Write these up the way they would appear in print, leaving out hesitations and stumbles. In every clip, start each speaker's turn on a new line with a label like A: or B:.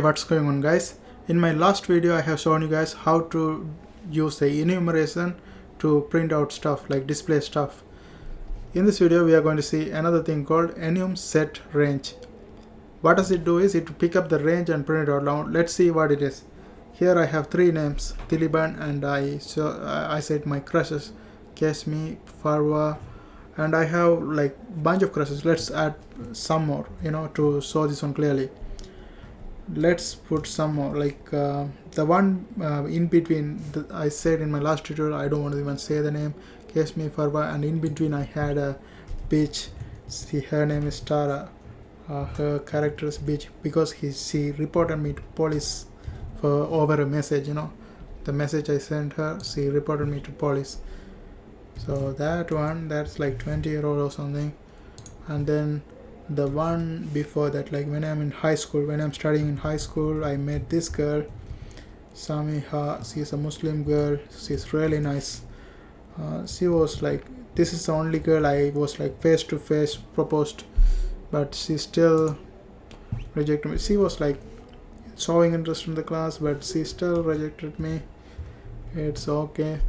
A: What's going on, guys? In my last video I have shown you guys how to use the enumeration to print out stuff, like display stuff. In this video we are going to see another thing called EnumSet range. What does it do is it pick up the range and print it out. Now let's see what it is. Here I have three names, Taliban, and I said my crushes, Kesmi, Farwa, and I have like bunch of crushes. Let's add some more, to show this one clearly. Let's put some more, like the one in between. I said in my last tutorial, I don't want to even say the name, Kesmi, Farwa, and in between I had a bitch. See, her name is Tara. Her character is bitch because she reported me to police for over a message. The message I sent her, she reported me to police. So that one, that's like 20-year-old or something. And then the one before that, like when I'm in high school, when I'm studying in high school, I met this girl, Samiha. She's a Muslim girl. She's really nice. She was like, this is the only girl I was like face to face proposed, but she still rejected me. She was like showing interest in the class, but she still rejected me. It's okay.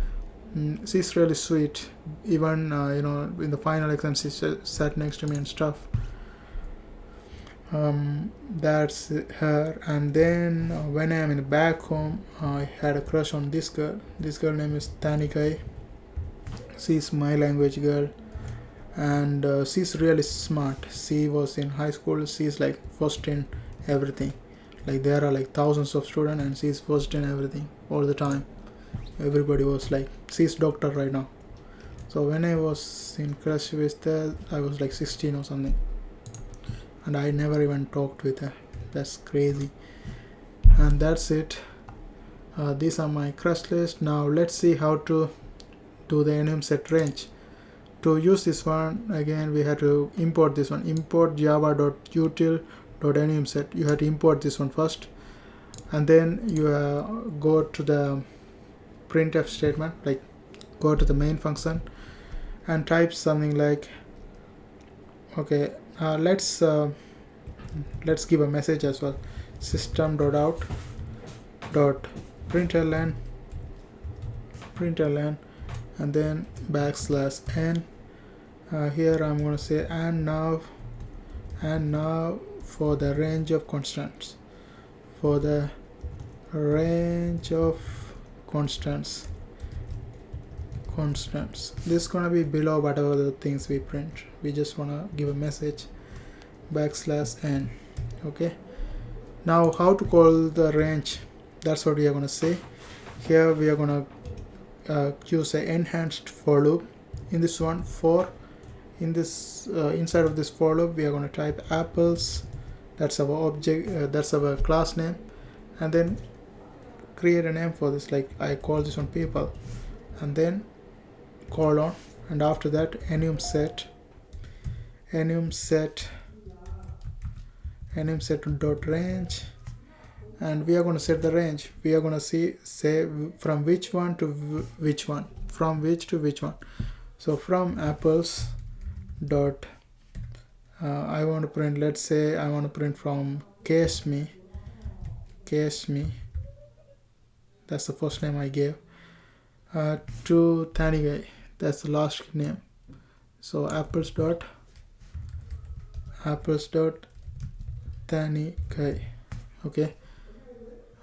A: She's really sweet. Even in the final exam she sat next to me and stuff. That's her. And then when I'm in back home, I had a crush on this girl. This girl name is Tanikai. She's my language girl, and she's really smart. She was in high school. She's like first in everything. Like there are like thousands of students and she's first in everything all the time. Everybody was like, she's doctor right now. So when I was in crush with her, I was like 16 or something, and I never even talked with her. That's crazy. And that's it. These are my crush list. Now let's see how to do the EnumSet range. To use this one, again we have to import this one. Import java.util.enumset. You have to import this one first, and then you go to the printf statement, like go to the main function and type something like, okay, let's give a message as well. System.out.println, and then \n. Here I'm going to say and now for the range of constants. For the range of constants, this is gonna be below whatever the things we print. We just want to give a message \n. Okay, now how to call the range, that's what we are going to say. Here we are going to use an enhanced for loop. In this one, inside of this for loop we are going to type apples. That's our object, that's our class name, and then create a name for this, like I call this one people, and then colon, and after that EnumSet dot range, and we are going to set the range. We are going to say from which one to which one, from which to which one. So from apples dot I want to print, let's say I want to print from Kesmi, that's the first name I gave, to Tanigai, that's the last name. So apples dot Tanigai. Okay,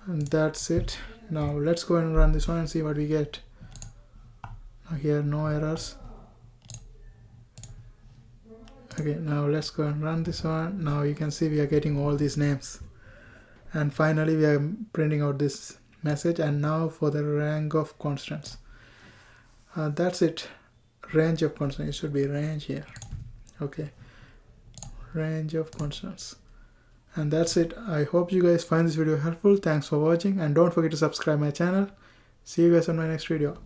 A: and that's it. Now let's go and run this one and see what we get. Now here no errors. Okay, now let's go and run this one. Now you can see we are getting all these names, and finally we are printing out this message. And now for the rank of constants, that's it. Range of constants, it should be range here. Okay, range of constants, and that's it. I hope you guys find this video helpful. Thanks for watching, and don't forget to subscribe my channel. See you guys on my next video.